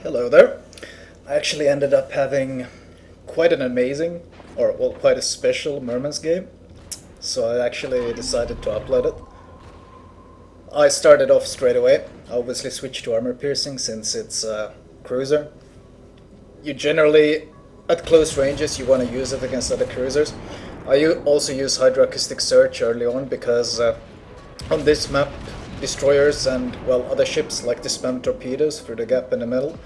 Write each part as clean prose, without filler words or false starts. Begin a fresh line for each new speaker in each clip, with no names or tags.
Hello there. I actually ended up having quite an amazing, or well, quite a special Murmansk game, so I actually decided to upload it. I started off straight away. I obviously switched to armor piercing since it's a cruiser. You generally, at close ranges, you want to use it against other cruisers. Also use hydroacoustic search early on because on this map, destroyers and, well, other ships like to spam torpedoes through the gap in the middle.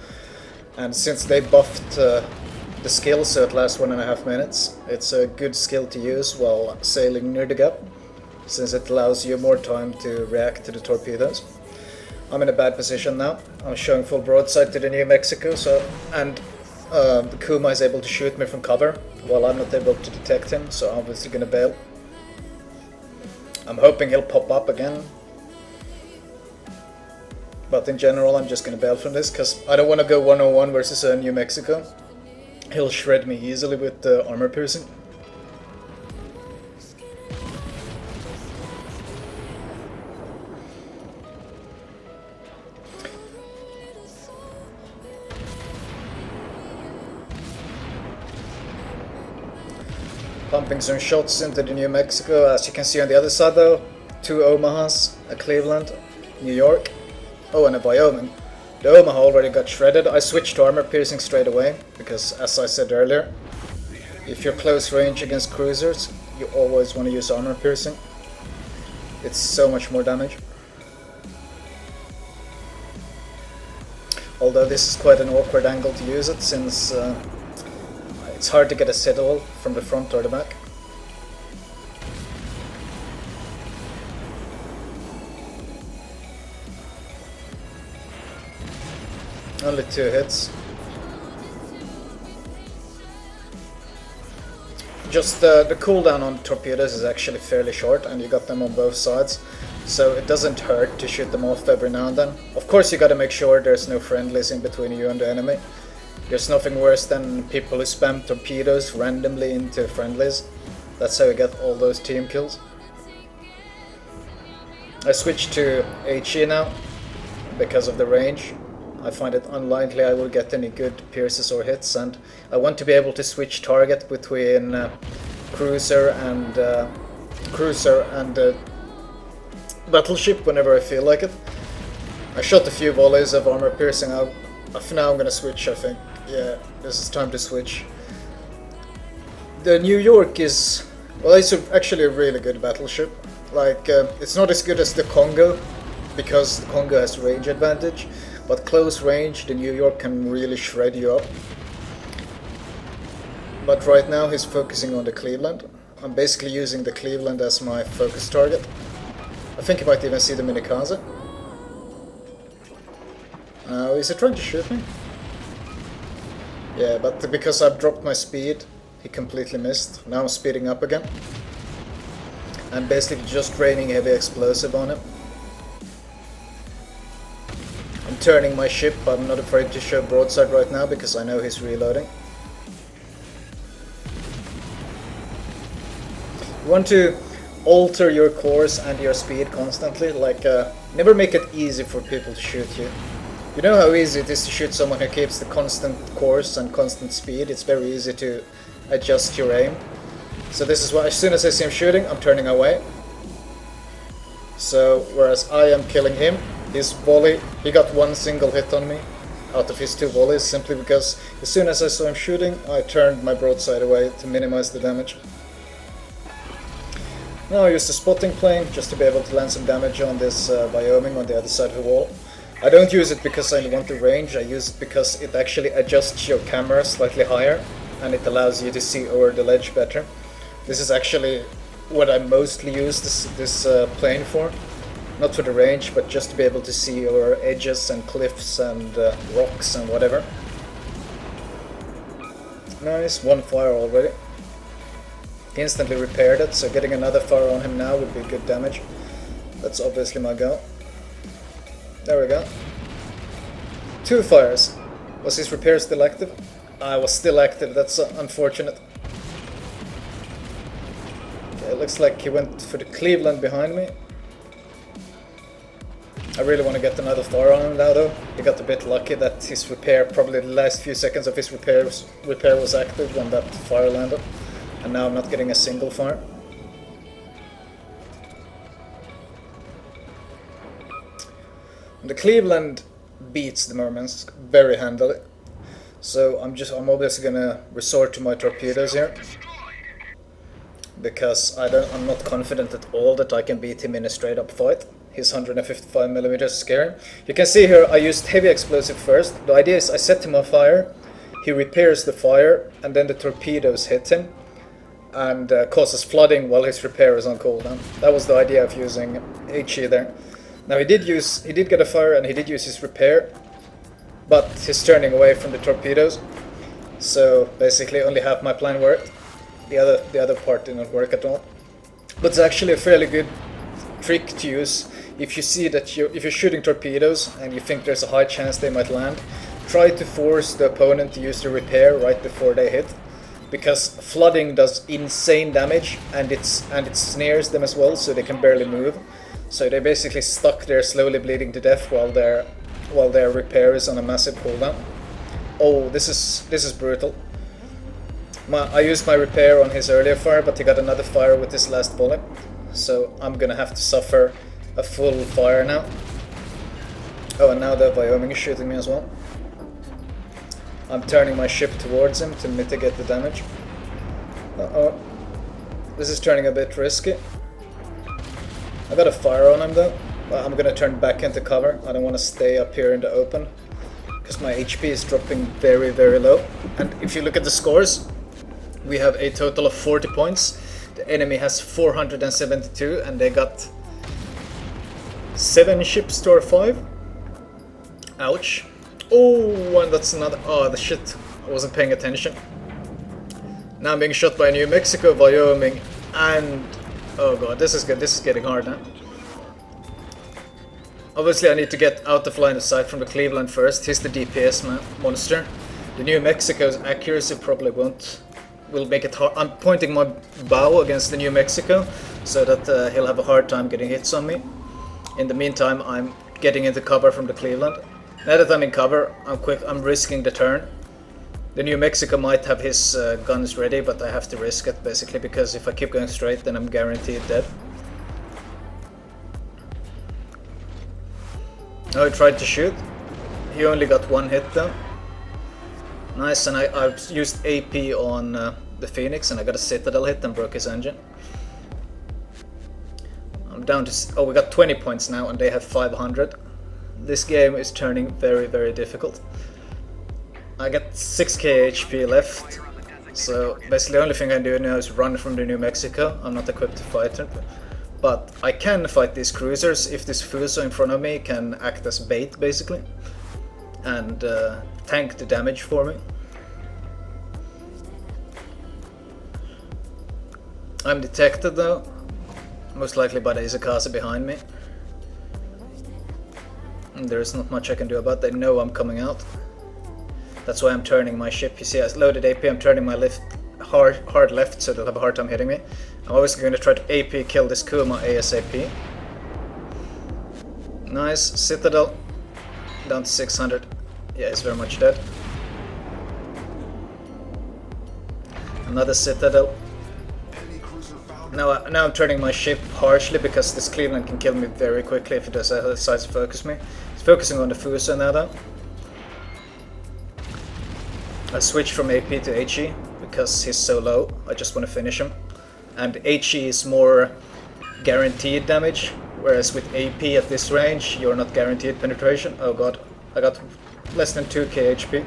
And since they buffed the skill so it lasts 1.5 minutes, it's a good skill to use while sailing near the gap, since it allows you more time to react to the torpedoes. I'm in a bad position now. I'm showing full broadside to the New Mexico, and the Kuma is able to shoot me from cover, while I'm not able to detect him, so I'm obviously gonna bail. I'm hoping he'll pop up again, but in general I'm just gonna bail from this, because I don't want to go 1-on-1 versus New Mexico. He'll shred me easily with the armor piercing. Pumping some shots into the New Mexico. As you can see on the other side though, 2 Omahas, a Cleveland, New York. Oh, and a Wyoming. The Omaha already got shredded. I switched to armor piercing straight away, because as I said earlier, if you're close range against cruisers, you always want to use armor piercing. It's so much more damage. Although this is quite an awkward angle to use it, since it's hard to get a citadel from the front or the back. Only 2 hits. Just the cooldown on torpedoes is actually fairly short, and you got them on both sides, so it doesn't hurt to shoot them off every now and then. Of course you gotta make sure there's no friendlies in between you and the enemy. There's nothing worse than people who spam torpedoes randomly into friendlies. That's how you get all those team kills. I switched to HE now because of the range. I find it unlikely I will get any good pierces or hits, and I want to be able to switch target between cruiser and battleship whenever I feel like it. I shot a few volleys of armor piercing out. For now I'm gonna switch, I think. Yeah, this is time to switch. The New York is, well, it's actually a really good battleship. Like, it's not as good as the Congo, because the Congo has range advantage, but close range, the New York can really shred you up. But right now he's focusing on the Cleveland. I'm basically using the Cleveland as my focus target. I think you might even see the Minikaze. Now, is he trying to shoot me? Yeah, but because I've dropped my speed, he completely missed. Now I'm speeding up again. I'm basically just raining heavy explosive on him. I'm turning my ship. I'm not afraid to show broadside right now because I know he's reloading. You want to alter your course and your speed constantly, like never make it easy for people to shoot you. You know how easy it is to shoot someone who keeps the constant course and constant speed. It's very easy to adjust your aim. So this is why as soon as I see him shooting, I'm turning away. So whereas I am killing him, his volley, he got 1 single hit on me out of his 2 volleys, simply because as soon as I saw him shooting, I turned my broadside away to minimize the damage. Now I use the spotting plane just to be able to land some damage on this Wyoming on the other side of the wall. I don't use it because I want the range, I use it because it actually adjusts your camera slightly higher and it allows you to see over the ledge better. This is actually what I mostly use this plane for. Not for the range, but just to be able to see over edges and cliffs and rocks and whatever. Nice, 1 fire already. He instantly repaired it, so getting another fire on him now would be good damage. That's obviously my goal. There we go. 2 fires. Was his repair still active? I was still active, that's unfortunate. Okay, it looks like he went for the Cleveland behind me. I really want to get another fire on him now though. He got a bit lucky that his repair, probably the last few seconds of his repair was active when that fire landed. And now I'm not getting a single fire. The Cleveland beats the Murmansk very handily. So I'm obviously gonna resort to my torpedoes here. Because I'm not confident at all that I can beat him in a straight up fight. His 155mm is scary. You can see here I used heavy explosive first. The idea is I set him on fire, he repairs the fire, and then the torpedoes hit him and causes flooding while his repair is on cooldown. That was the idea of using HE there. Now he did get a fire and he did use his repair, but he's turning away from the torpedoes. So basically only half my plan worked. The other part didn't work at all. But it's actually a fairly good trick to use if you see that if you're shooting torpedoes and you think there's a high chance they might land. Try to force the opponent to use the repair right before they hit, because flooding does insane damage and it snares them as well, so they can barely move. So they're basically stuck there, slowly bleeding to death while their repair is on a massive cooldown. Oh, this is brutal. I used my repair on his earlier fire, but he got another fire with his last volley. So I'm gonna have to suffer a full fire now. Oh, and now the Wyoming is shooting me as well. I'm turning my ship towards him to mitigate the damage. Uh-oh. This is turning a bit risky. I got a fire on him though. I'm gonna turn back into cover. I don't want to stay up here in the open, because my HP is dropping very, very low. And if you look at the scores, we have a total of 40 points. The enemy has 472 and they got 7 ships to our 5. Ouch. Oh, and that's another... Oh, the shit. I wasn't paying attention. Now I'm being shot by New Mexico, Wyoming, and... Oh god, this is good. This is getting hard now. Obviously I need to get out of line of sight from the Cleveland first. He's the DPS monster. The New Mexico's accuracy probably will make it hard. I'm pointing my bow against the New Mexico so that he'll have a hard time getting hits on me. In the meantime, I'm getting into cover from the Cleveland. Now that I'm in cover, I'm risking the turn. The New Mexico might have his guns ready, but I have to risk it basically, because if I keep going straight then I'm guaranteed dead. Now he tried to shoot. He only got 1 hit though. Nice, and I've used AP on the Phoenix and I got a Citadel hit and broke his engine. I'm down to... Oh, we got 20 points now and they have 500. This game is turning very, very difficult. I got 6k HP left, so basically the only thing I do now is run from the New Mexico. I'm not equipped to fight it, but I can fight these cruisers if this Fuso in front of me can act as bait basically and tank the damage for me. I'm detected though, most likely by the Izakasa behind me. And there's not much I can do about it. They know I'm coming out. That's why I'm turning my ship. You see, I loaded AP, I'm turning my hard left so they'll have a hard time hitting me. I'm obviously going to try to AP kill this Kuma ASAP. Nice, Citadel. Down to 600. Yeah, he's very much dead. Another Citadel. Now I'm turning my ship harshly because this Cleveland can kill me very quickly if it decides to focus me. He's focusing on the Fuso now though. I switched from AP to HE because he's so low. I just want to finish him. And HE is more guaranteed damage, whereas with AP at this range you're not guaranteed penetration. Oh god, I got less than 2k HP.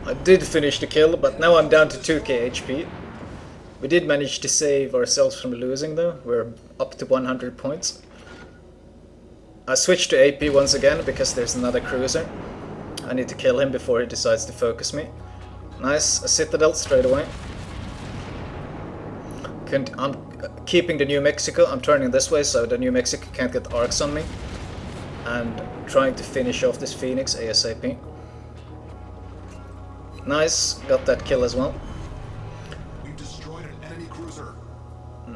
I did finish the kill, but now I'm down to 2k HP. We did manage to save ourselves from losing though. We're up to 100 points. I switched to AP once again because there's another cruiser. I need to kill him before he decides to focus me. Nice, a Citadel straight away. I'm keeping the New Mexico. I'm turning this way so the New Mexico can't get arcs on me. And trying to finish off this Phoenix ASAP. Nice, got that kill as well.
We've destroyed an enemy cruiser.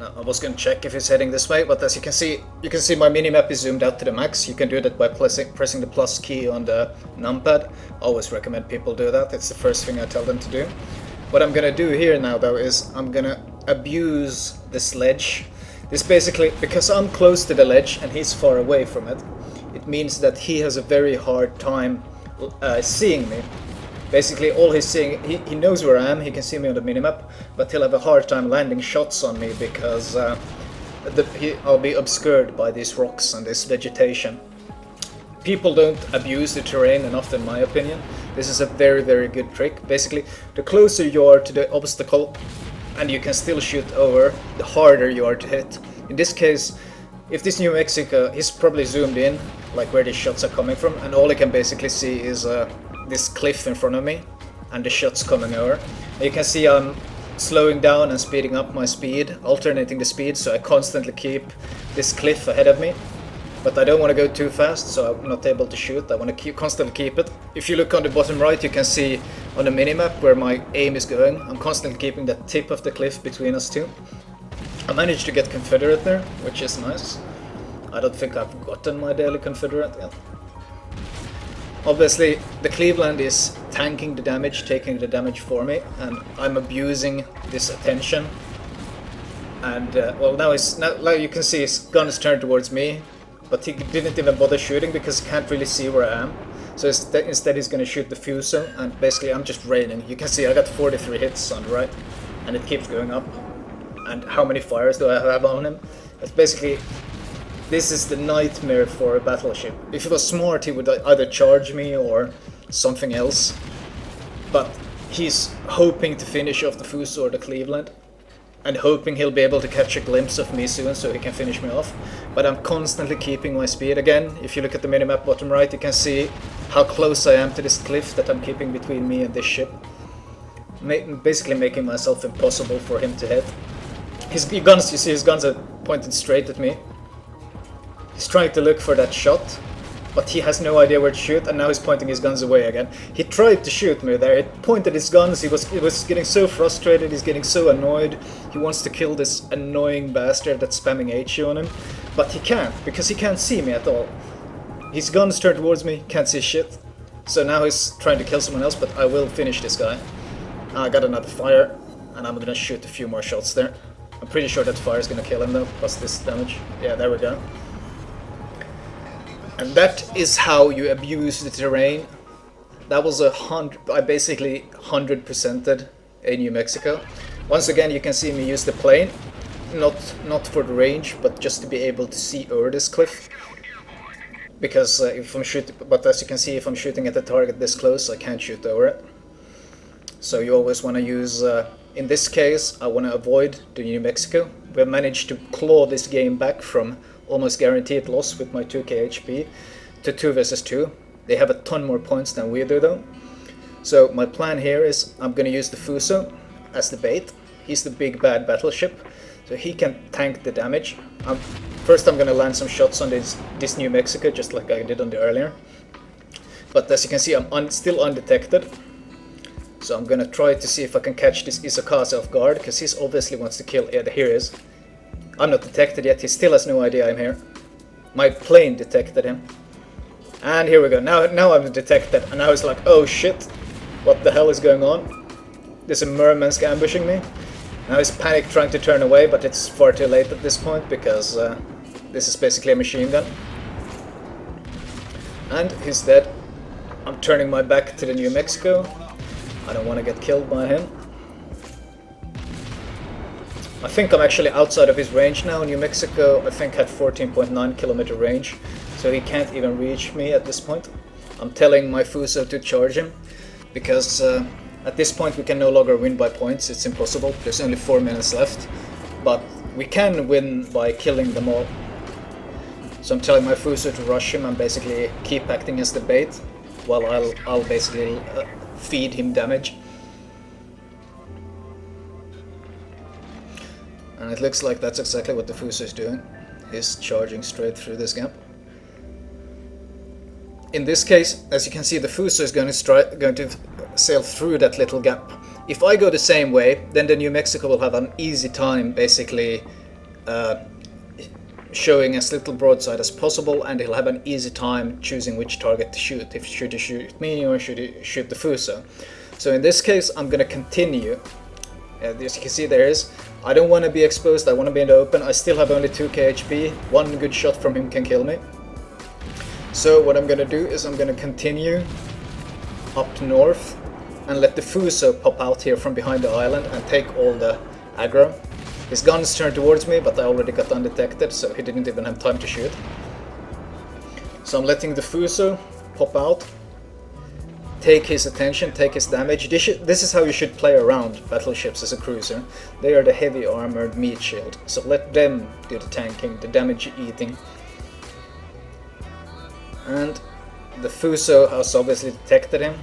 No, I was going to check if he's heading this way, but as you can see my minimap is zoomed out to the max. You can do that by pressing the plus key on the numpad. I always recommend people do that. It's the first thing I tell them to do. What I'm going to do here now, though, is I'm going to abuse this ledge. This basically, because I'm close to the ledge and he's far away from it, it means that he has a very hard time seeing me. Basically, all he's seeing, he knows where I am, he can see me on the minimap, but he'll have a hard time landing shots on me because I'll be obscured by these rocks and this vegetation. People don't abuse the terrain enough, in my opinion. This is a very, very good trick. Basically, the closer you are to the obstacle and you can still shoot over, the harder you are to hit. In this case, if this New Mexico, he's probably zoomed in, like where these shots are coming from, and all he can basically see is this cliff in front of me and the shots coming over. And you can see I'm slowing down and speeding up my speed, alternating the speed, so I constantly keep this cliff ahead of me. But I don't want to go too fast, so I'm not able to shoot. I want to constantly keep it. If you look on the bottom right, you can see on the minimap where my aim is going. I'm constantly keeping the tip of the cliff between us two. I managed to get Confederate there, which is nice. I don't think I've gotten my daily Confederate yet. Obviously, the Cleveland is tanking the damage, taking the damage for me, and I'm abusing this attention. And well, now you can see his gun is turned towards me, but he didn't even bother shooting because he can't really see where I am. So instead he's going to shoot the fuser, and basically I'm just raining. You can see I got 43 hits on the right, and it keeps going up. And how many fires do I have on him? It's basically, this is the nightmare for a battleship. If he was smart, he would either charge me or something else. But he's hoping to finish off the fuser or the Cleveland, and hoping he'll be able to catch a glimpse of me soon so he can finish me off. But I'm constantly keeping my speed. Again, if you look at the minimap bottom right, you can see how close I am to this cliff that I'm keeping between me and this ship. Basically making myself impossible for him to hit. His guns, you see his guns are pointed straight at me. He's trying to look for that shot, but he has no idea where to shoot, and now he's pointing his guns away again. He tried to shoot me there, he pointed his guns, he was getting so frustrated, he's getting so annoyed. He wants to kill this annoying bastard that's spamming HE on him, but he can't, because he can't see me at all. His guns turned towards me, can't see shit. So now he's trying to kill someone else, but I will finish this guy. I got another fire, and I'm gonna shoot a few more shots there. I'm pretty sure that fire is gonna kill him though, plus this damage. Yeah, there we go. And that is how you abuse the terrain. That was I basically 100%ed a New Mexico. Once again, you can see me use the plane, not for the range, but just to be able to see over this cliff. Because if I'm shooting, but as you can see, if I'm shooting at the target this close, I can't shoot over it. So you always want to use. In this case, I want to avoid the New Mexico. We've managed to claw this game back from almost guaranteed loss with my 2k HP to 2 versus 2. They have a ton more points than we do though. So my plan here is I'm going to use the Fuso as the bait. He's the big bad battleship, so he can tank the damage. First I'm going to land some shots on this New Mexico, just like I did on the earlier. But as you can see, I'm still undetected. So I'm gonna try to see if I can catch this Isokase off guard, because he obviously wants to kill. Yeah, here he is. I'm not detected yet, he still has no idea I'm here. My plane detected him. And here we go, now I'm detected, and now it's like, oh shit, what the hell is going on? There's a Murmansk ambushing me. Now he's panicked trying to turn away, but it's far too late at this point, because this is basically a machine gun. And he's dead. I'm turning my back to the New Mexico. I don't want to get killed by him. I think I'm actually outside of his range now. New Mexico, I think, had 14.9 kilometer range, so he can't even reach me at this point. I'm telling my Fuso to charge him, because at this point we can no longer win by points. It's impossible. There's only 4 minutes left, but we can win by killing them all. So I'm telling my Fuso to rush him and basically keep acting as the bait, while I'll basically feed him damage. And it looks like that's exactly what the Fuso is doing. He's charging straight through this gap. In this case, as you can see, the Fuso is going to sail through that little gap. If I go the same way, then the New Mexico will have an easy time basically showing as little broadside as possible, and he'll have an easy time choosing which target to shoot. If should he shoot me or should he shoot the Fuso? So in this case, I'm gonna continue. As you can see, I don't want to be exposed. I want to be in the open. I still have only 2k HP. One good shot from him can kill me. So what I'm gonna do is I'm gonna continue up north and let the Fuso pop out here from behind the island and take all the aggro. His guns turned towards me, but I already got undetected, so he didn't even have time to shoot. So I'm letting the Fuso pop out, take his attention, take his damage. This is how you should play around battleships as a cruiser. They are the heavy armored meat shield, so let them do the tanking, the damage eating. And the Fuso has obviously detected him,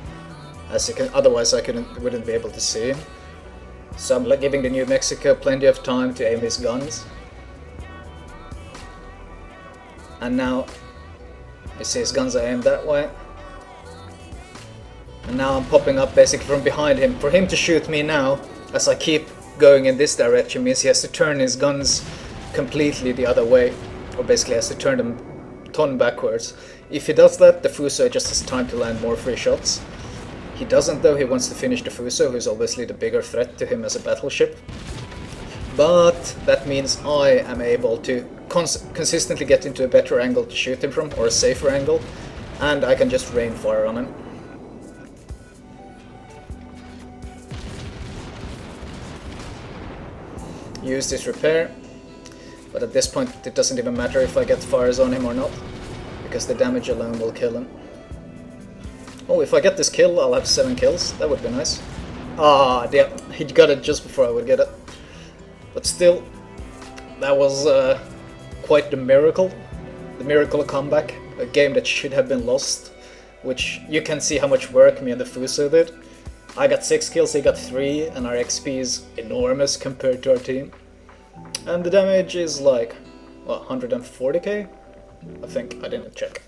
as you can, otherwise I wouldn't be able to see him. So I'm giving the New Mexico plenty of time to aim his guns. And now, you see his guns are aimed that way. And now I'm popping up basically from behind him. For him to shoot me now, as I keep going in this direction, means he has to turn his guns completely the other way. Or basically has to turn them ton backwards. If he does that, the Fuso just has time to land more free shots. He doesn't though, he wants to finish the Fuso, who's obviously the bigger threat to him as a battleship. But that means I am able to consistently get into a better angle to shoot him from, or a safer angle, and I can just rain fire on him. Use this repair, but at this point it doesn't even matter if I get fires on him or not, because the damage alone will kill him. Oh, if I get this kill, I'll have 7 kills. That would be nice. Ah, damn. He got it just before I would get it. But still, that was quite the miracle. The miracle of comeback. A game that should have been lost. Which you can see how much work me and the Fuso did. I got 6 kills, he got 3, and our XP is enormous compared to our team. And the damage is like, what, 140k? I think. I didn't check.